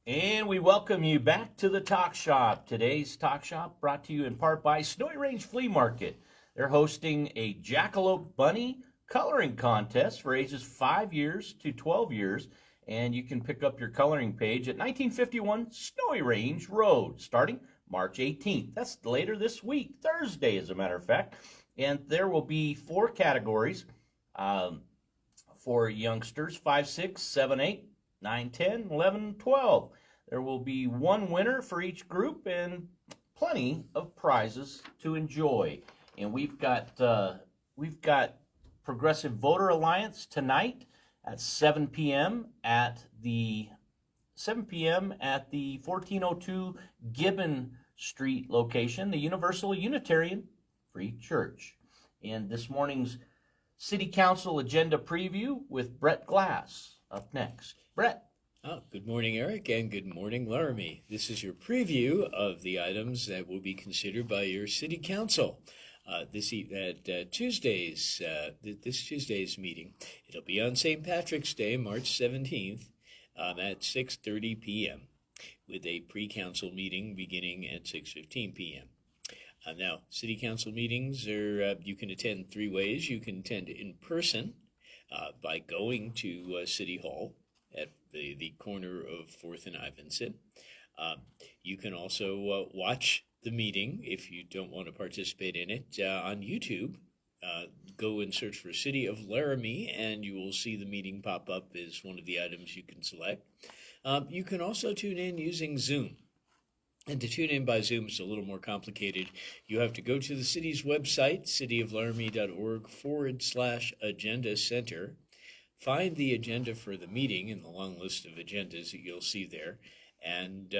And we welcome you back to the Talk Shop. Today's Talk Shop brought to you in part by Snowy Range Flea Market. They're hosting a Jackalope Bunny coloring contest for ages 5 years to 12 years. And you can pick up your coloring page at 1951 Snowy Range Road, starting March 18th. That's later this week, Thursday, as a matter of fact. And there will be 4 categories for youngsters: 5, 6, 7, 8, 9, 10, 11, 12. There will be 1 winner for each group and plenty of prizes to enjoy. And we've got Progressive Voter Alliance tonight at 7 p.m. at the 1402 Gibbon Street location, the Universal Unitarian Free Church. And this morning's City Council agenda preview with Brett Glass up next. Brett. Good morning, Eric, and good morning, Laramie. This is your preview of the items that will be considered by your City Council this Tuesday's meeting. It'll be on St. Patrick's Day, March 17th, at 6:30 p.m. with a pre-council meeting beginning at 6:15 p.m. Now, City Council meetings you can attend 3 ways. You can attend in person by going to City Hall at the corner of 4th and Ivinson. You can also watch the meeting if you don't want to participate in it on YouTube. Go and search for City of Laramie, and you will see the meeting pop up as one of the items you can select. You can also tune in using Zoom. And to tune in by Zoom is a little more complicated. You have to go to the city's website, cityoflaramie.org/agenda center. Find the agenda for the meeting in the long list of agendas that you'll see there. And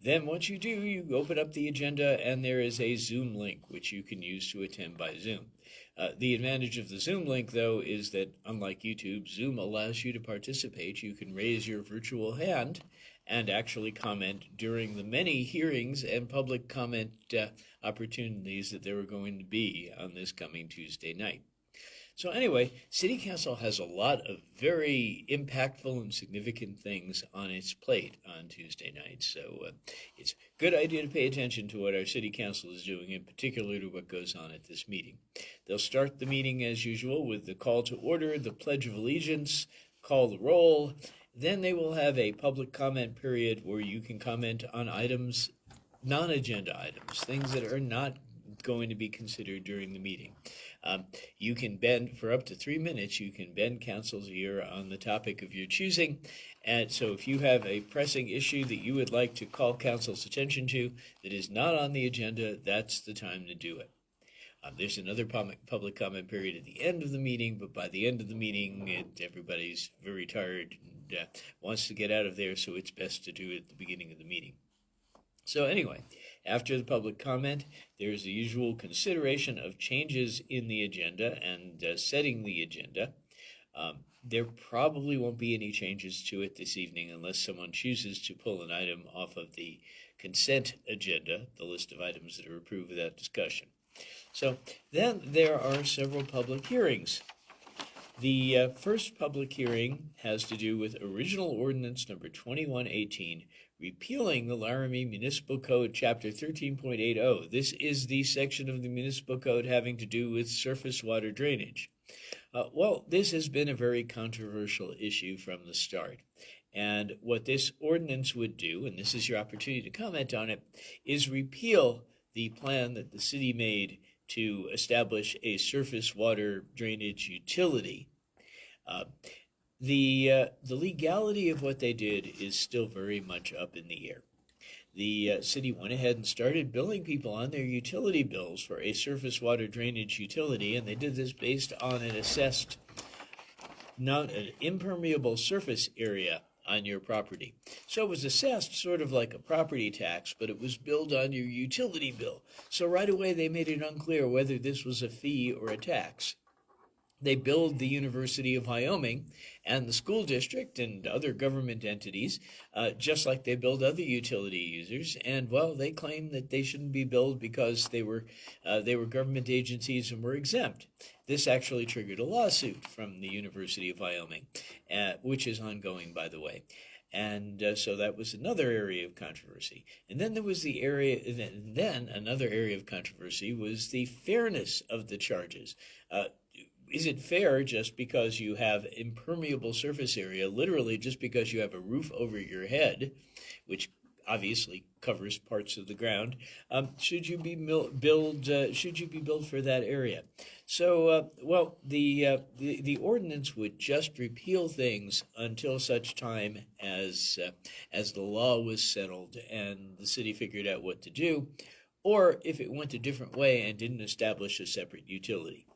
then once you do, you open up the agenda and there is a Zoom link which you can use to attend by Zoom. The advantage of the Zoom link, though, is that unlike YouTube, Zoom allows you to participate. You can raise your virtual hand and actually comment during the many hearings and public comment opportunities that there are going to be on this coming Tuesday night. So anyway, City Council has a lot of very impactful and significant things on its plate on Tuesday night. So it's a good idea to pay attention to what our City Council is doing, in particular to what goes on at this meeting. They'll start the meeting as usual with the call to order, the Pledge of Allegiance, call the roll. Then they will have a public comment period where you can comment on items, non-agenda items, things that are not going to be considered during the meeting. You can bend for up to 3 minutes. You can bend council's ear on the topic of your choosing. And so if you have a pressing issue that you would like to call council's attention to that is not on the agenda, that's the time to do it. There's another public comment period at the end of the meeting, but by the end of the meeting, everybody's very tired and wants to get out of there, so it's best to do it at the beginning of the meeting. So anyway, after the public comment, there's the usual consideration of changes in the agenda and setting the agenda. There probably won't be any changes to it this evening unless someone chooses to pull an item off of the consent agenda, the list of items that are approved without discussion. So then there are several public hearings. The first public hearing has to do with original ordinance number 2118, repealing the Laramie Municipal Code, Chapter 13.80. This is the section of the Municipal Code having to do with surface water drainage. Well, this has been a very controversial issue from the start. And what this ordinance would do, and this is your opportunity to comment on it, is repeal the plan that the city made to establish a surface water drainage utility. The legality of what they did is still very much up in the air. The city went ahead and started billing people on their utility bills for a surface water drainage utility, and they did this based on an assessed, not an impermeable surface area on your property. So it was assessed sort of like a property tax, but it was billed on your utility bill. So right away they made it unclear whether this was a fee or a tax. They billed the University of Wyoming and the school district and other government entities just like they billed other utility users. And, well, they claimed that they shouldn't be billed because they were government agencies and were exempt. This actually triggered a lawsuit from the University of Wyoming, which is ongoing, by the way. And so that was another area of controversy. And then there was then another area of controversy was the fairness of the charges. Is it fair just because you have impermeable surface area, literally just because you have a roof over your head, which obviously covers parts of the ground? Should you be billed for that area? So, the ordinance would just repeal things until such time as the law was settled and the city figured out what to do, or if it went a different way and didn't establish a separate utility.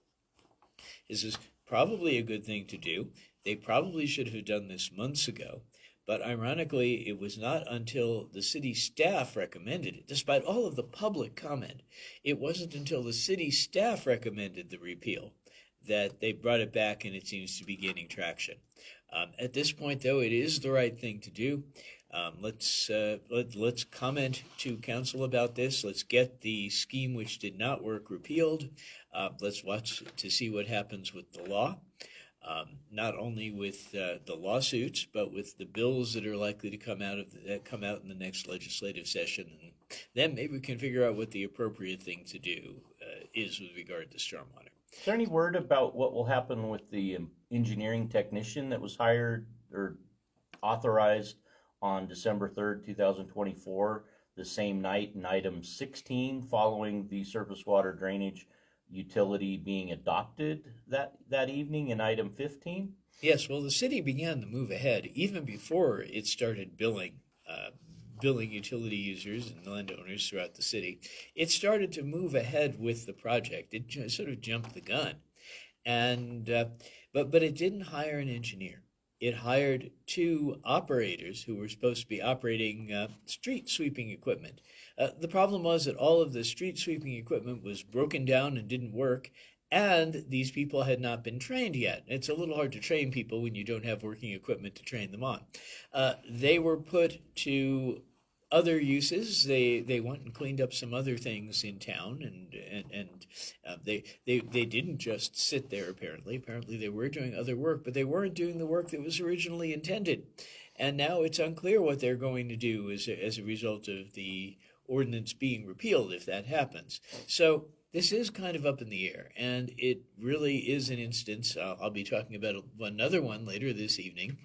This is probably a good thing to do. They probably should have done this months ago. But ironically, it was not until the city staff recommended it, despite all of the public comment, it wasn't until the city staff recommended the repeal that they brought it back, and it seems to be gaining traction. At this point, though, it is the right thing to do. Let's comment to council about this. Let's get the scheme which did not work repealed. Let's watch to see what happens with the law. Not only with the lawsuits, but with the bills that are likely to come out in the next legislative session, and then maybe we can figure out what the appropriate thing to do is with regard to stormwater. Is there any word about what will happen with the engineering technician that was hired or authorized on December 3rd, 2024, the same night in item 16, following the surface water drainage utility being adopted that evening in item 15? Yes, well, the city began to move ahead even before it started billing utility users and landowners throughout the city. It started to move ahead with the project. It sort of jumped the gun, and but it didn't hire an engineer. It hired two operators who were supposed to be operating street sweeping equipment. The problem was that all of the street sweeping equipment was broken down and didn't work, and these people had not been trained yet. It's a little hard to train people when you don't have working equipment to train them on. They were put to other uses. They went and cleaned up some other things in town, and they didn't just sit there. Apparently they were doing other work, but they weren't doing the work that was originally intended. And now it's unclear what they're going to do as a result of the ordinance being repealed, if that happens. So this is kind of up in the air, and it really is an instance. I'll be talking about another one later this evening.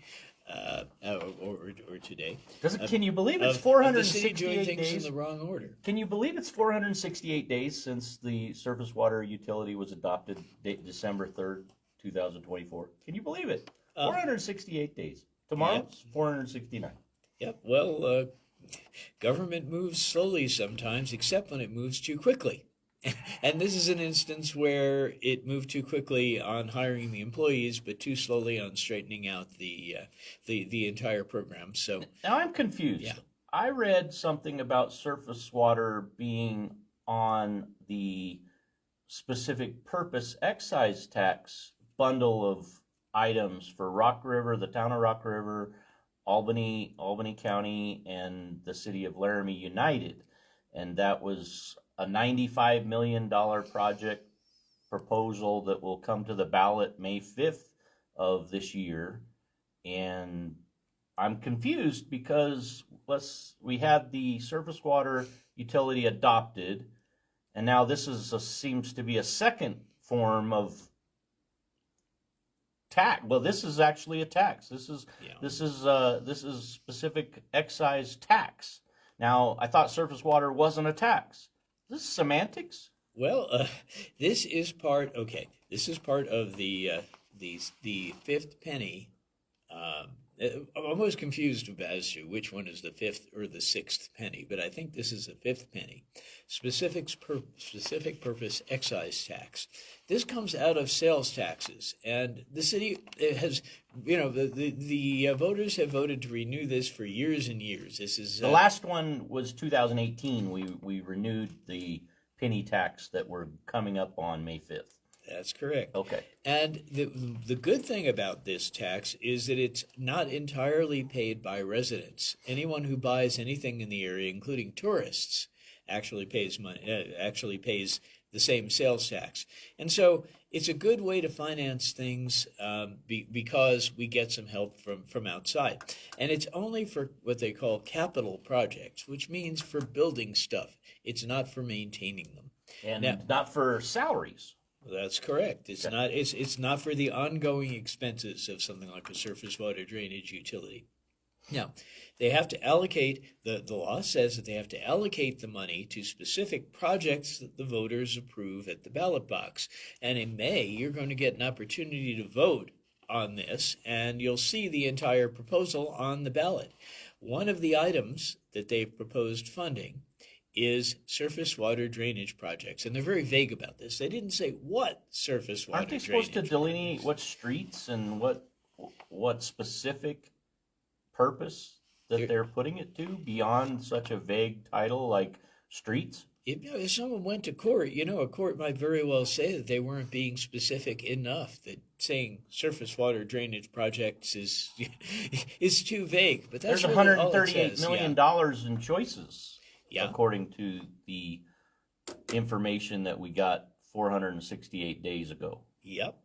Or today. Can you believe it's the 468 city doing things days? in the wrong order? Can you believe it's 468 days since the surface water utility was adopted December 3rd, 2024? Can you believe it? 468 days. Tomorrow's 469. Yep. Well, government moves slowly sometimes, except when it moves too quickly. And this is an instance where it moved too quickly on hiring the employees, but too slowly on straightening out the entire program. So now I'm confused. Yeah. I read something about surface water being on the specific purpose excise tax bundle of items for Rock River, the town of Rock River, Albany County, and the city of Laramie United, and that was a $95 million project proposal that will come to the ballot May 5th of this year. And I'm confused because we had the surface water utility adopted, and now this seems to be a second form of tax. Well, this is actually a tax. This is specific excise tax. Now, I thought surface water wasn't a tax. Is this semantics? Well, this is part. Okay, this is part of the fifth penny. I'm always confused as to which one is the fifth or the sixth penny, but I think this is the fifth penny. Specific purpose excise tax. This comes out of sales taxes, and the city has, the voters have voted to renew this for years and years. This is the last one was 2018. We renewed the penny tax that we're coming up on May 5th. That's correct. Okay. And the good thing about this tax is that it's not entirely paid by residents. Anyone who buys anything in the area, including tourists, actually pays the same sales tax. And so it's a good way to finance things because we get some help from outside. And it's only for what they call capital projects, which means for building stuff. It's not for maintaining them. And Now, not for salaries. that's correct. It's Okay. not. It's not for the ongoing expenses of something like a surface water drainage utility. Now, they have to allocate, the law says that they have to allocate the money to specific projects that the voters approve at the ballot box. And in May, you're going to get an opportunity to vote on this, and you'll see the entire proposal on the ballot. One of the items that they've proposed funding is surface water drainage projects. And they're very vague about this. They didn't say what surface water Aren't they drainage supposed to delineate what streets and what specific purpose that they're putting it to beyond such a vague title like streets? If someone went to court, a court might very well say that they weren't being specific enough, that saying surface water drainage projects is is too vague. But that's There's really all it $138 says. million dollars in choices, Yeah. according to the information that we got 468 days ago. Yep.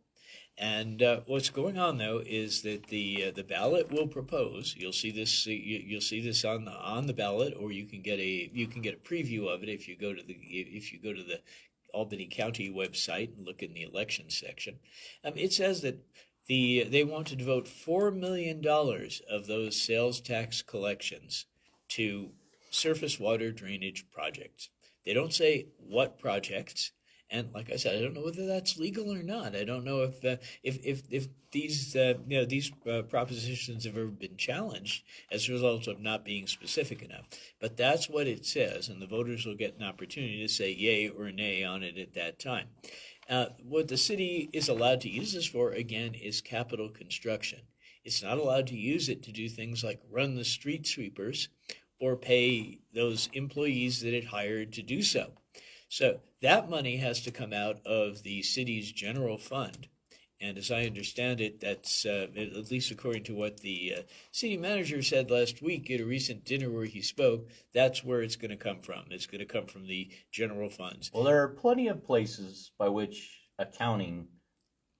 And what's going on though is that the ballot will propose. You'll see this. You'll see this on the ballot, or you can get a preview of it if you go to the Albany County website and look in the election section. It says that they want to devote $4 million of those sales tax collections to surface water drainage projects. They don't say what projects. And like I said, I don't know whether that's legal or not. I don't know if these propositions have ever been challenged as a result of not being specific enough. But that's what it says, and the voters will get an opportunity to say yay or nay on it at that time. What the city is allowed to use this for, again, is capital construction. It's not allowed to use it to do things like run the street sweepers or pay those employees that it hired to do so. So that money has to come out of the city's general fund. And as I understand it, that's, at least according to what the city manager said last week at a recent dinner where he spoke, that's where it's going to come from. It's going to come from the general funds. Well, there are plenty of places by which accounting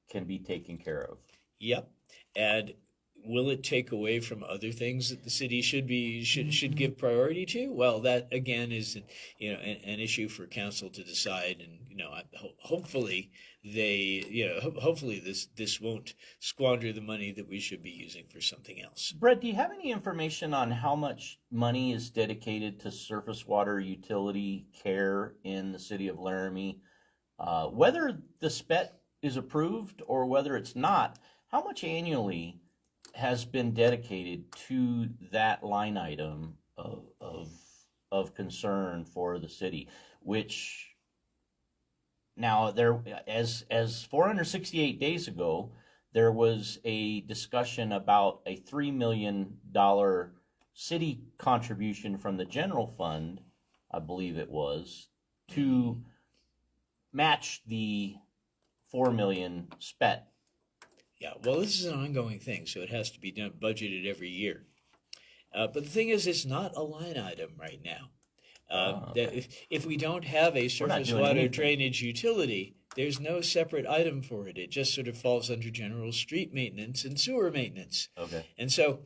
can be taken care of. Yep. And will it take away from other things that the city should give priority to? Well, that again is an issue for council to decide, and hopefully hopefully this won't squander the money that we should be using for something else. Brett, do you have any information on how much money is dedicated to surface water utility care in the city of Laramie? Whether the SPET is approved or whether it's not, how much annually has been dedicated to that line item of concern for the city, which now there, as 468 days ago, there was a discussion about a $3 million city contribution from the general fund, I believe it was, to match the $4 million SPET. Yeah, well, this is an ongoing thing, so it has to be done, budgeted every year. But the thing is, it's not a line item right now. Okay. If we don't have a surface water anything. drainage utility, there's no separate item for it. It just sort of falls under general street maintenance and sewer maintenance. Okay. And so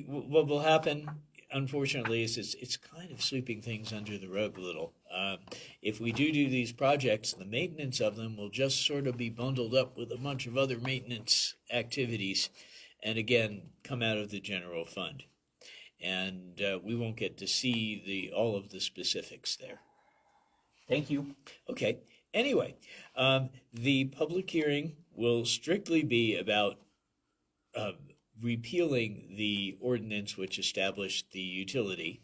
what will happen, unfortunately, is it's kind of sweeping things under the rug a little. If we do these projects, the maintenance of them will just sort of be bundled up with a bunch of other maintenance activities, and again, come out of the general fund. And we won't get to see all of the specifics there. Thank you. Okay. Anyway, the public hearing will strictly be about repealing the ordinance which established the utility.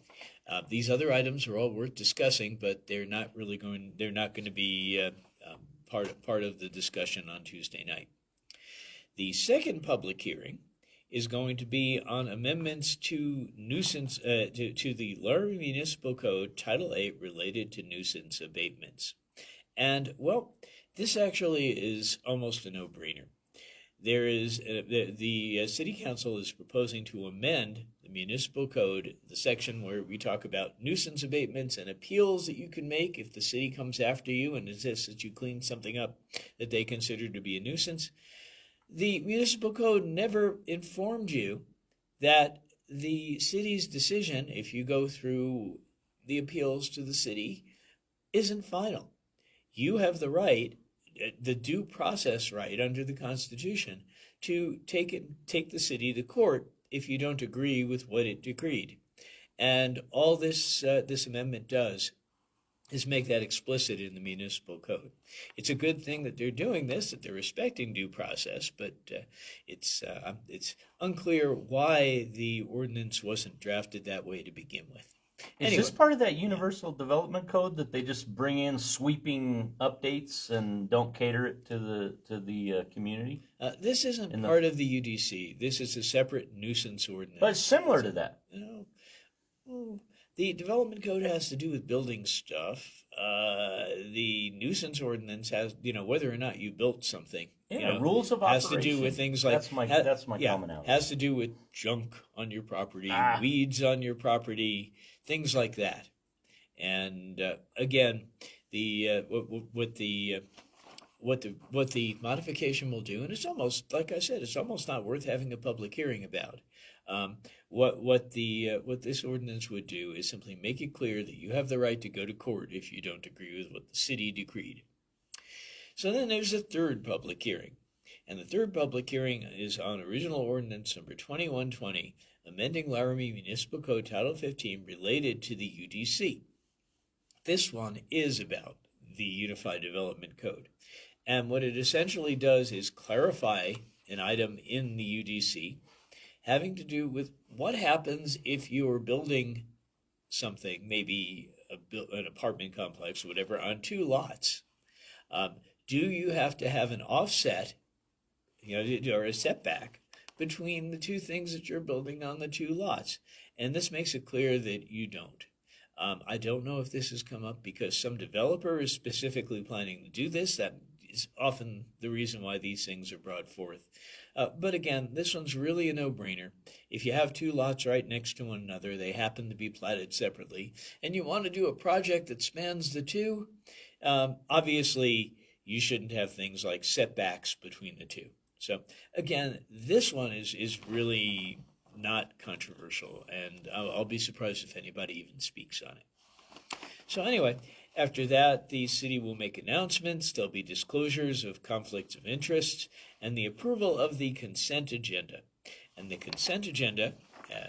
These other items are all worth discussing, but they're not going to be part of the discussion on Tuesday night. The second public hearing is going to be on amendments to nuisance to the Laramie Municipal Code Title 8 related to nuisance abatements. And well, this actually is almost a no-brainer. There is the city council is proposing to amend the the municipal code, the section where we talk about nuisance abatements and appeals that you can make if the city comes after you and insists that you clean something up that they consider to be a nuisance. The municipal code never informed you that the city's decision, if you go through the appeals to the city, isn't final. You have the right, the due process right under the Constitution, to take the city to court if you don't agree with what it decreed. And all this amendment does is make that explicit in the municipal code. It's a good thing that they're doing this, that they're respecting due process, but it's unclear why the ordinance wasn't drafted that way to begin with. Is this part of that universal development code that they just bring in sweeping updates and don't cater it to the community? This isn't part of the UDC. This is a separate nuisance ordinance. But it's similar to that. The development code has to do with building stuff. The nuisance ordinance has, whether or not you built something. Rules of operation. Has to do with things like that's my commonality. Has to do with junk on your property, weeds on your property, things like that. And again, what the modification will do, and it's almost, like I said, it's almost not worth having a public hearing about. What this ordinance would do is simply make it clear that you have the right to go to court if you don't agree with what the city decreed. So then there's a third public hearing, and the third public hearing is on original ordinance number 2120, amending Laramie Municipal Code Title 15 related to the UDC. This one is about the Unified Development Code, and what it essentially does is clarify an item in the UDC having to do with what happens if you are building something, maybe an apartment complex or whatever, on two lots. Do you have to have an offset, or a setback between the two things that you're building on the two lots? And this makes it clear that you don't. I don't know if this has come up because some developer is specifically planning to do this. That is often the reason why these things are brought forth. But again, this one's really a no-brainer. If you have two lots right next to one another, they happen to be platted separately, and you want to do a project that spans the two, obviously you shouldn't have things like setbacks between the two. So again, this one is really not controversial, and I'll be surprised if anybody even speaks on it. So anyway, after that, the city will make announcements, there'll be disclosures of conflicts of interest, and the approval of the consent agenda. And the consent agenda,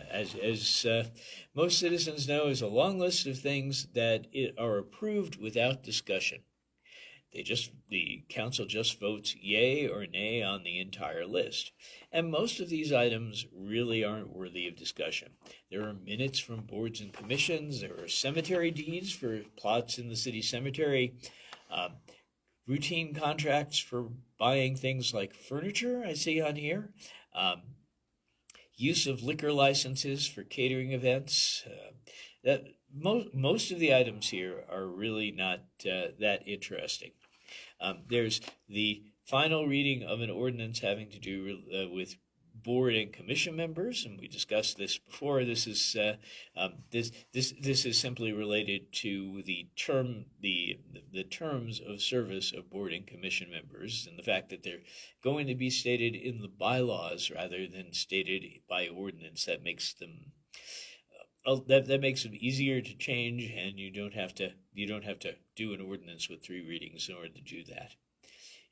as most citizens know, is a long list of things that are approved without discussion. The council just votes yay or nay on the entire list. And most of these items really aren't worthy of discussion. There are minutes from boards and commissions. There are cemetery deeds for plots in the city cemetery. Routine contracts for buying things like furniture, I see on here. Use of liquor licenses for catering events. Most of the items here are really not that interesting. There's the final reading of an ordinance having to do with board and commission members, and we discussed this before. This is this is simply related to the terms of service of board and commission members, and the fact that they're going to be stated in the bylaws rather than stated by ordinance. That makes them that makes them easier to change, and you don't have to do an ordinance with 3 readings in order to do that.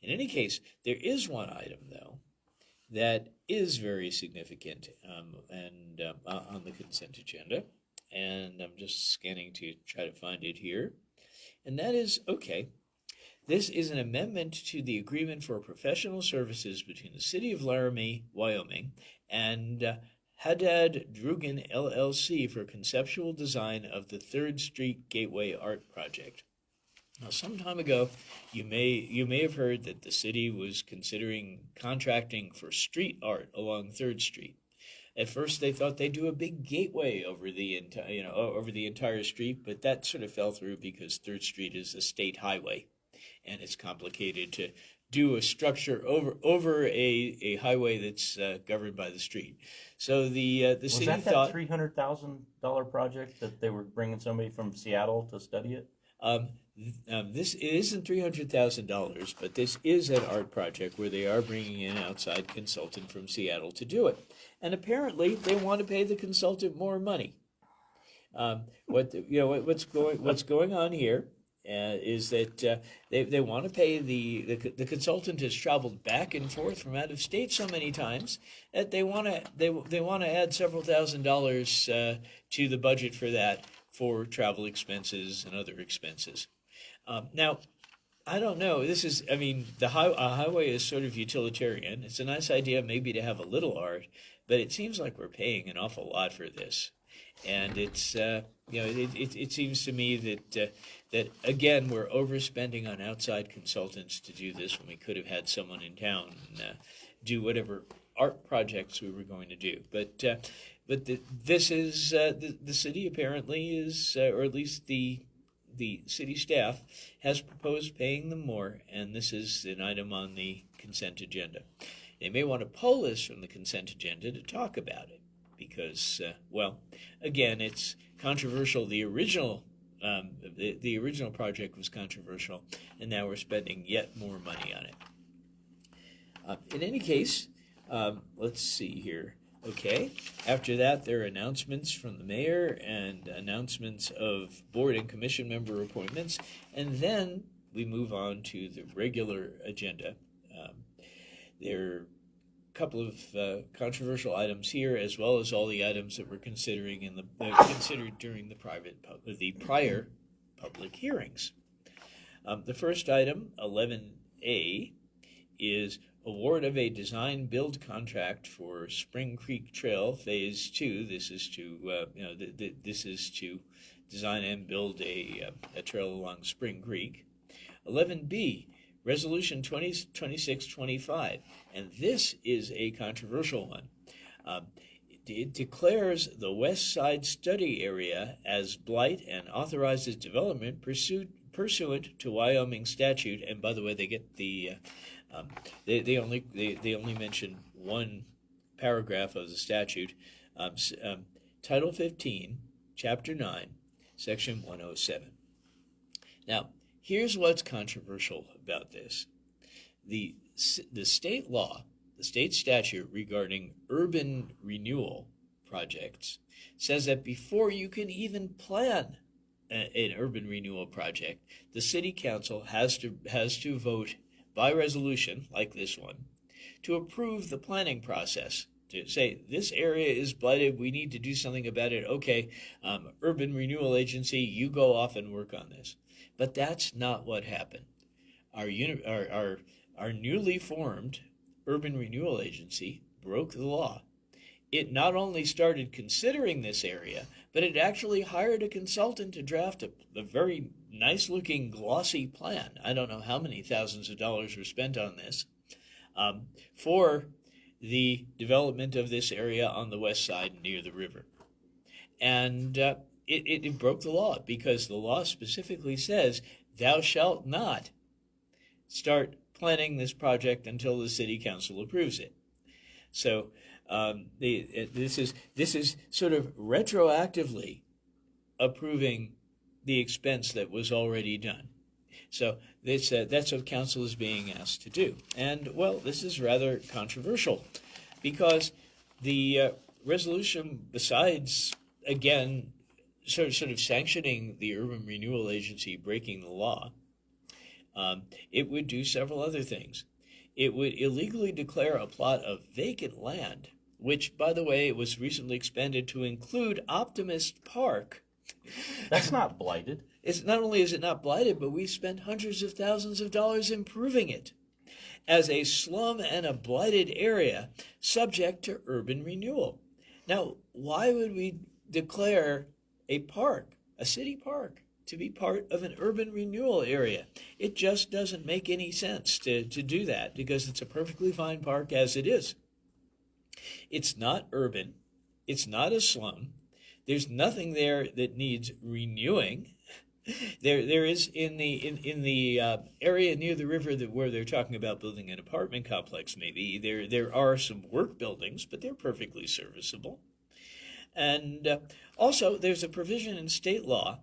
In any case, there is one item though that is very significant and on the consent agenda, and I'm just scanning to try to find it here, and that is this is an amendment to the agreement for professional services between the City of Laramie, Wyoming, and Haddad Drugan LLC for conceptual design of the 3rd Street Gateway Art Project. Now, some time ago, you may have heard that the city was considering contracting for street art along 3rd Street. At first, they thought they'd do a big gateway over the entire street, but that sort of fell through because 3rd Street is a state highway, and it's complicated do a structure over a highway that's governed by the street. So the Was city that thought $300,000 project that they were bringing somebody from Seattle to study it? this it isn't $300,000, but this is an art project where they are bringing in an outside consultant from Seattle to do it, and apparently they want to pay the consultant more money. What's going on here is that they want to pay the consultant has traveled back and forth from out of state so many times that they want to add several $1,000s to the budget for that, for travel expenses and other expenses. Now, I don't know. The highway is sort of utilitarian. It's a nice idea maybe to have a little art, but it seems like we're paying an awful lot for this. And it's it seems to me that again we're overspending on outside consultants to do this when we could have had someone in town do whatever art projects we were going to do. But this is the city apparently is, or at least the city staff has proposed paying them more, and this is an item on the consent agenda. They may want to pull this from the consent agenda to talk about it, because, again, it's controversial. The original project was controversial, and now we're spending yet more money on it. In any case, let's see here. Okay, after that, there are announcements from the mayor and announcements of board and commission member appointments, and then we move on to the regular agenda. There are couple of controversial items here, as well as all the items that we're considering considered during the prior public hearings. The first item, 11A, is award of a design build contract for Spring Creek Trail Phase 2. This is to design and build a trail along Spring Creek. 11B, Resolution 2026-25, and this is a controversial one. It declares the West Side Study Area as blight and authorizes development pursuant to Wyoming statute. And by the way, they get they only mention one paragraph of the statute, Title 15, Chapter 9, Section 107. Now, here's what's controversial about this. The state law, the state statute regarding urban renewal projects says that before you can even plan an urban renewal project, the city council has to vote by resolution, like this one, to approve the planning process, to say this area is blighted, we need to do something about it. Okay, urban renewal agency, you go off and work on this. But that's not what happened. Our newly formed urban renewal agency broke the law. It not only started considering this area, but it actually hired a consultant to draft a very nice-looking, glossy plan. I don't know how many thousands of dollars were spent on this, for the development of this area on the west side near the river. And it broke the law, because the law specifically says thou shalt not start planning this project until the city council approves it. So this is sort of retroactively approving the expense that was already done. So that's what council is being asked to do. And, well, this is rather controversial, because the resolution, besides, again, sort of sanctioning the urban renewal agency breaking the law, it would do several other things. It would illegally declare a plot of vacant land, which, by the way, was recently expanded to include Optimist Park. That's not blighted. It's not only is it not blighted, but we spent hundreds of thousands of dollars improving it as a slum and a blighted area subject to urban renewal. Now, why would we declare a park, a city park, to be part of an urban renewal area? It just doesn't make any sense to do that, because it's a perfectly fine park as it is. It's not urban. It's not a slum. There's nothing there that needs renewing. There is in the area near the river where they're talking about building an apartment complex. Maybe there are some work buildings, but they're perfectly serviceable. And also, there's a provision in state law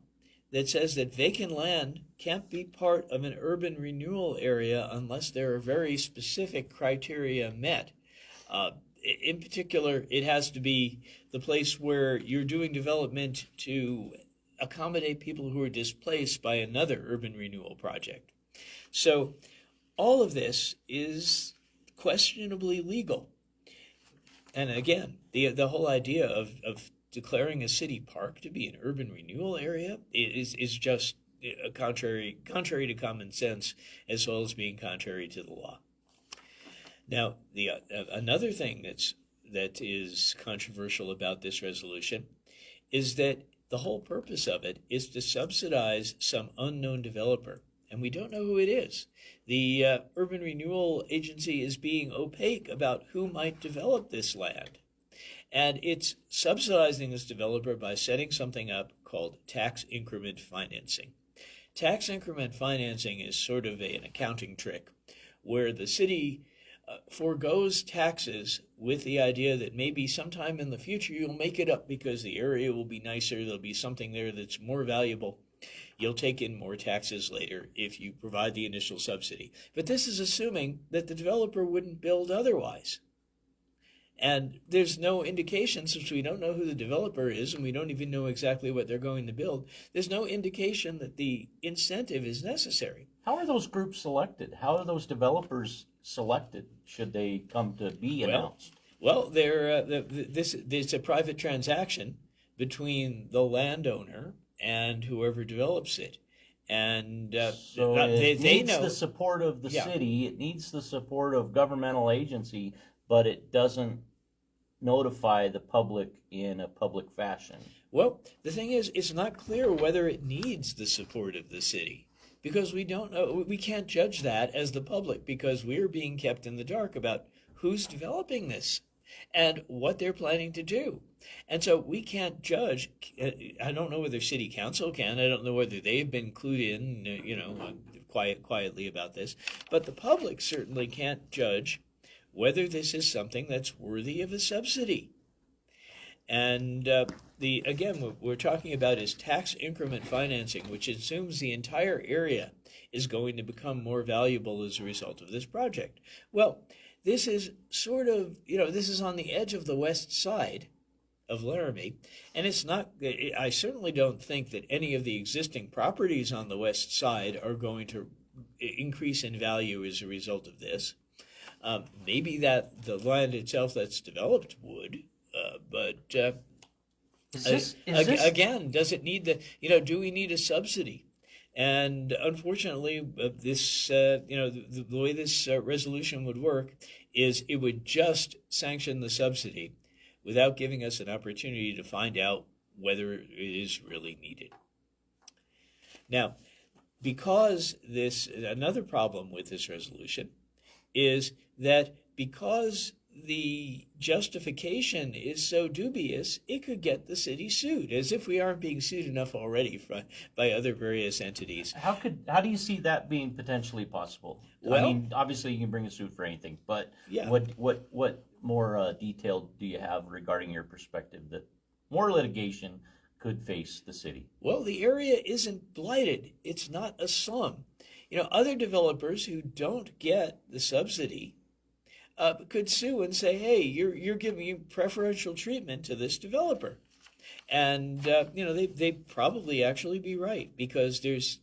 that says that vacant land can't be part of an urban renewal area unless there are very specific criteria met. In particular, it has to be the place where you're doing development to accommodate people who are displaced by another urban renewal project. So all of this is questionably legal. And again, the whole idea of declaring a city park to be an urban renewal area is just contrary to common sense, as well as being contrary to the law. Now, the another thing that is controversial about this resolution is that the whole purpose of it is to subsidize some unknown developer, and we don't know who it is. The Urban Renewal Agency is being opaque about who might develop this land, and it's subsidizing this developer by setting something up called tax increment financing. Tax increment financing is sort of an accounting trick where the city forgoes taxes with the idea that maybe sometime in the future you'll make it up because the area will be nicer, there'll be something there that's more valuable. You'll take in more taxes later if you provide the initial subsidy. But this is assuming that the developer wouldn't build otherwise. And there's no indication, since we don't know who the developer is and we don't even know exactly what they're going to build, there's no indication that the incentive is necessary. How are those groups selected? How are those developers selected should they come to be announced? Well, it's a private transaction between the landowner and whoever develops it. And so it needs know the support of the city, it needs the support of governmental agency, but it doesn't notify the public in a public fashion. Well, the thing is, it's not clear whether it needs the support of the city, because we don't know. We can't judge that as the public because we're being kept in the dark about who's developing this and what they're planning to do. And so we can't judge. I don't know whether city council can. I don't know whether they've been clued in, quietly about this. But the public certainly can't judge whether this is something that's worthy of a subsidy. And again, what we're talking about is tax increment financing, which assumes the entire area is going to become more valuable as a result of this project. Well, this is sort of, this is on the edge of the west side of Laramie, and it's not, I certainly don't think that any of the existing properties on the west side are going to increase in value as a result of this. Maybe that the land itself that's developed would, but again, does it need do we need a subsidy? And unfortunately, the way this resolution would work is it would just sanction the subsidy without giving us an opportunity to find out whether it is really needed. Now, because another problem with this resolution is that because the justification is so dubious, it could get the city sued, as if we aren't being sued enough already by other various entities. How do you see that being potentially possible? Well, I mean, obviously you can bring a suit for anything, but yeah. What more detail do you have regarding your perspective that more litigation could face the city? Well, the area isn't blighted. It's not a slum. Other developers who don't get the subsidy could sue and say, "Hey, you're giving preferential treatment to this developer," and they probably actually be right because there's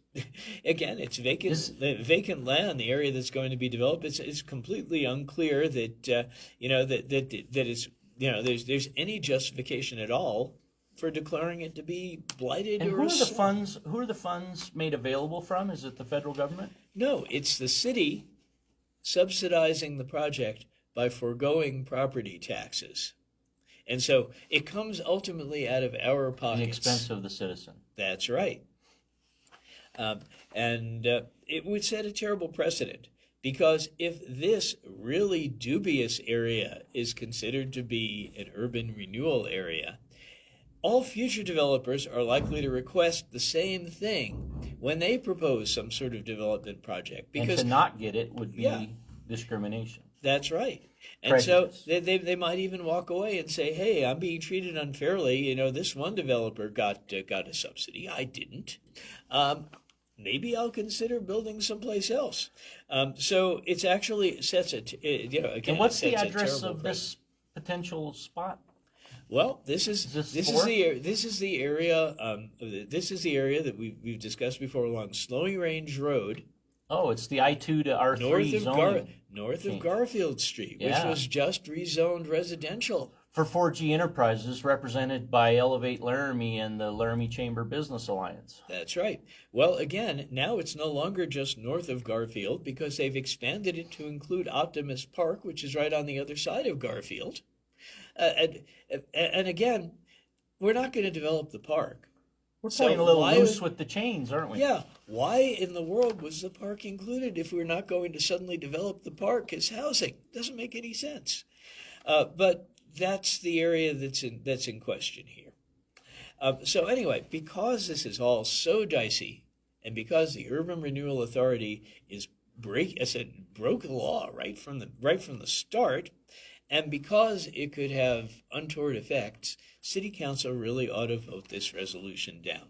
again it's vacant land. The area that's going to be developed, it's completely unclear that that it's there's any justification at all for declaring it to be blighted. And who are the funds made available from? Is it the federal government? No, it's the city subsidizing the project by foregoing property taxes. And so it comes ultimately out of our pockets. At the expense of the citizen. That's right. And it would set a terrible precedent, because if this really dubious area is considered to be an urban renewal area, all future developers are likely to request the same thing when they propose some sort of development project. And Because to not get it would be Yeah. discrimination. That's right. And Prejudice. so they might even walk away and say, "Hey, I'm being treated unfairly. You know, this one developer got a subsidy. I didn't. Maybe I'll consider building someplace else." So it's actually sets again. And what's it the sets a address terrible of this potential spot? Well, this is fourth? this is the area this is the area that we've discussed before along Snowing Range Road, Oh, it's the I-2 to R3 zoning. north of change. Garfield Street, which Yeah. was just rezoned residential. For 4G Enterprises, represented by Elevate Laramie and the Laramie Chamber Business Alliance. That's right. Well, again, now it's no longer just north of Garfield because they've expanded it to include Optimus Park, which is right on the other side of Garfield. And again, we're not going to develop the park. We're So playing a little why loose would- with the chains, aren't we? Yeah, why in the world was the park included if we're not going to suddenly develop the park as housing? Doesn't make any sense. But that's the area that's in question here. So anyway, because this is all so dicey, and because the Urban Renewal Authority broke the law right from the start, and because it could have untoward effects, City Council really ought to vote this resolution down.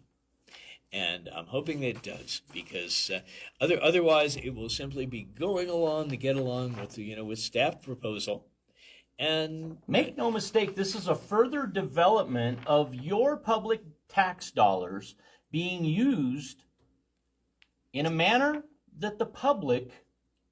And I'm hoping that it does, because otherwise it will simply be going along to get along with staff proposal. And Make no mistake, this is a further development of your public tax dollars being used in a manner that the public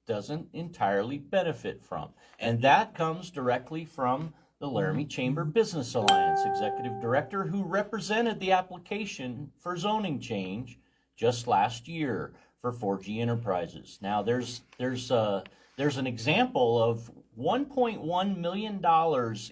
doesn't entirely benefit from. And that comes directly from the Laramie Chamber Business Alliance Executive Director, who represented the application for zoning change just last year for 4G Enterprises. Now, there's an example of $1.1 million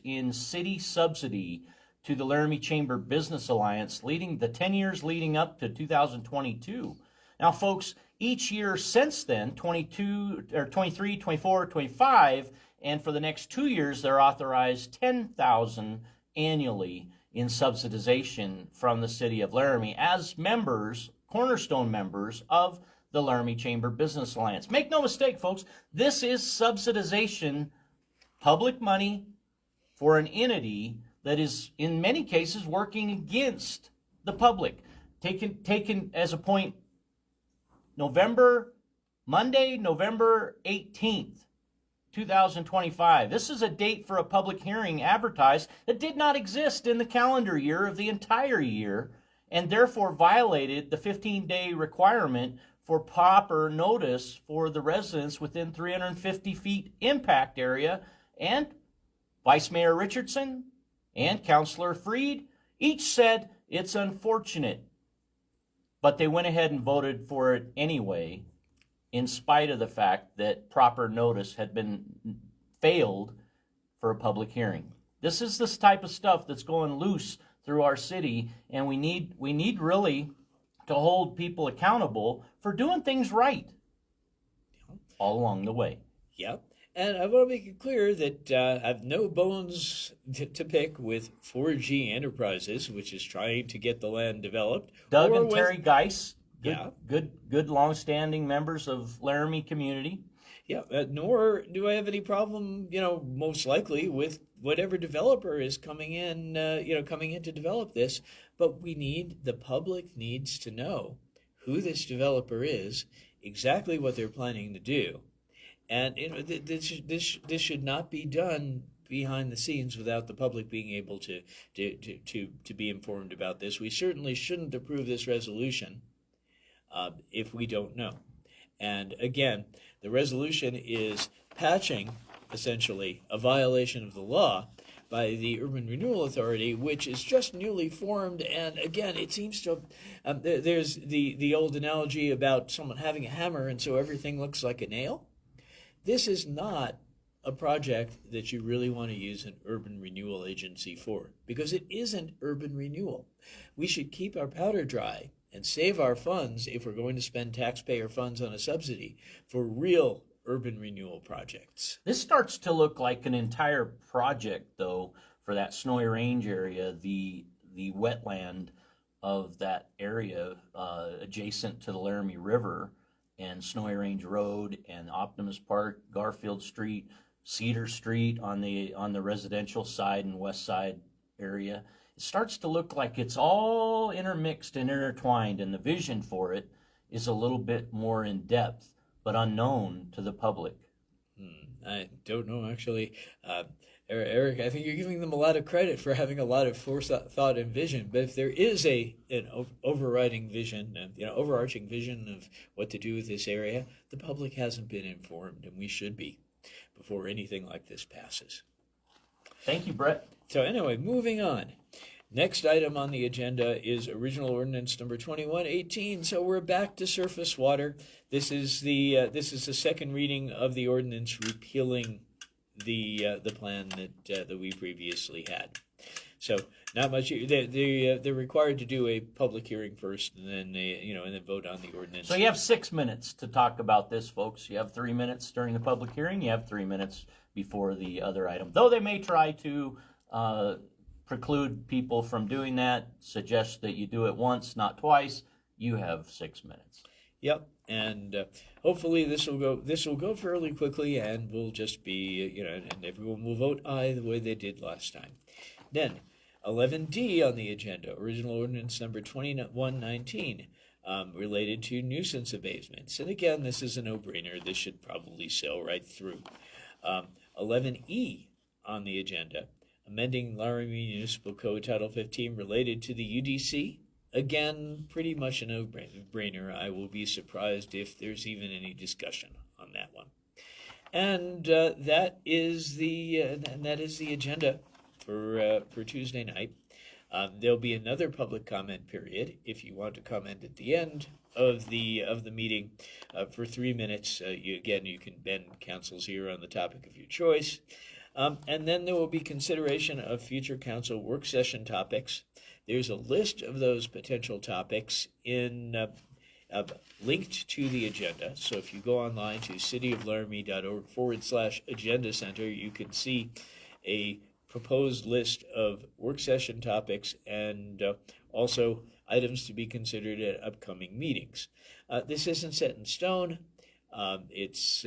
in city subsidy to the Laramie Chamber Business Alliance leading the 10 years leading up to 2022. Now, folks, each year since then, 22 or 23, 24, 25, and for the next 2 years, they're authorized $10,000 annually in subsidization from the city of Laramie as members, cornerstone members of the Laramie Chamber Business Alliance. Make no mistake, folks, this is subsidization, public money for an entity that is, in many cases, working against the public. Taken as a point, Monday, November 18th, 2025. This is a date for a public hearing advertised that did not exist in the calendar year of the entire year, and therefore violated the 15-day requirement for proper notice for the residents within 350 feet impact area. And Vice Mayor Richardson and Councilor Freed each said it's unfortunate, but they went ahead and voted for it anyway, in spite of the fact that proper notice had been failed for a public hearing. This is this type of stuff that's going loose through our city, and we need really to hold people accountable for doing things right all along the way. Yep. And I want to make it clear that I have no bones to pick with 4G Enterprises, which is trying to get the land developed. Doug or and with- Terry Geis, Yeah. good long-standing members of Laramie community. Yeah, nor do I have any problem, most likely with whatever developer is coming in to develop this. But the public needs to know who this developer is, exactly what they're planning to do. And this should not be done behind the scenes without the public being able to be informed about this. We certainly shouldn't approve this resolution if we don't know. And again, the resolution is patching, essentially, a violation of the law by the Urban Renewal Authority, which is just newly formed. And again, it seems to there's the old analogy about someone having a hammer, and so everything looks like a nail. This is not a project that you really want to use an urban renewal agency for, because it isn't urban renewal. We should keep our powder dry and save our funds if we're going to spend taxpayer funds on a subsidy for real urban renewal projects. This starts to look like an entire project, though, for that Snowy Range area. The the wetland of that area adjacent to the Laramie River and Snowy Range Road and Optimus Park, Garfield Street, Cedar Street on the residential side and west side area. It starts to look like it's all intermixed and intertwined, and the vision for it is a little bit more in depth, but unknown to the public. I don't know, actually. Eric, I think you're giving them a lot of credit for having a lot of forethought and vision. But if there is an overriding vision, overarching vision of what to do with this area, the public hasn't been informed, and we should be before anything like this passes. Thank you, Brett. So anyway, moving on. Next item on the agenda is original ordinance number 2118. So we're back to surface water. This is the second reading of the ordinance repealing the plan that we previously had. So not much. They're required to do a public hearing first, and then and then vote on the ordinance. So you have 6 minutes to talk about this, folks. You have 3 minutes during the public hearing. You have 3 minutes before the other item. Though they may try to preclude people from doing that, suggest that you do it once, not twice. You have 6 minutes. Yep, and hopefully this will go fairly quickly, and we'll just be and everyone will vote aye the way they did last time. Then 11D on the agenda, original ordinance number 2119, related to nuisance abatements. And again, this is a no-brainer. This should probably sail right through. 11E on the agenda, amending Laramie Municipal Code Title 15 related to the UDC. Again, pretty much a no-brainer. I will be surprised if there's even any discussion on that one. And that is the agenda for Tuesday night. There'll be another public comment period if you want to comment at the end of the meeting for 3 minutes. You can bend council's ear on the topic of your choice. And then there will be consideration of future council work session topics. There's a list of those potential topics linked to the agenda. So if you go online to cityoflaramie.org/agenda center, you can see a proposed list of work session topics and also items to be considered at upcoming meetings. This isn't set in stone. It's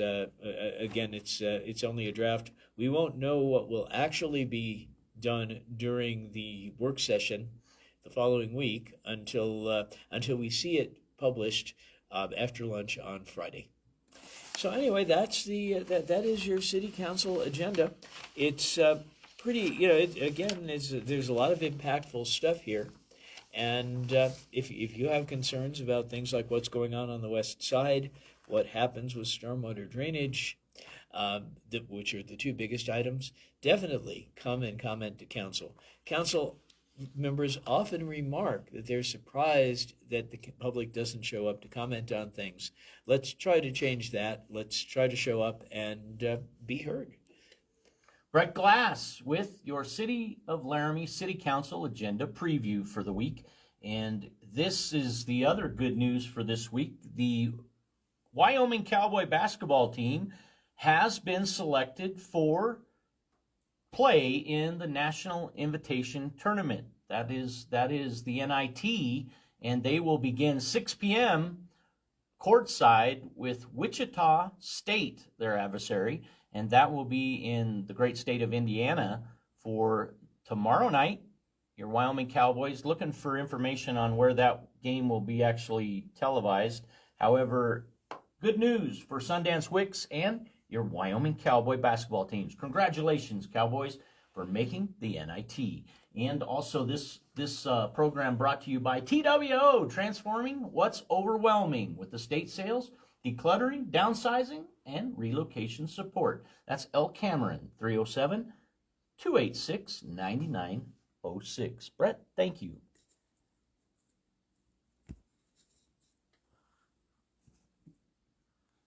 only a draft. We won't know what will actually be done during the work session the following week until we see it published after lunch on Friday. So anyway, that's that is your city council agenda. It's pretty, there's a lot of impactful stuff here. And if you have concerns about things like what's going on the west side, what happens with stormwater drainage, which are the two biggest items, definitely come and comment to council. Council members often remark that they're surprised that the public doesn't show up to comment on things. Let's try to change that. Let's try to show up and be heard. Brett Glass with your City of Laramie City Council agenda preview for the week. And this is the other good news for this week. The Wyoming Cowboy basketball team has been selected for play in the National Invitation Tournament. That is the NIT, and they will begin 6 p.m. courtside with Wichita State, their adversary, and that will be in the great state of Indiana for tomorrow night. Your Wyoming Cowboys, looking for information on where that game will be actually televised. However, good news for Sundance Wicks and your Wyoming Cowboy basketball teams. Congratulations, Cowboys, for making the NIT. And also this program brought to you by TWO, transforming what's overwhelming with estate sales, decluttering, downsizing, and relocation support. That's El Cameron, 307-286-9906. Brett, thank you.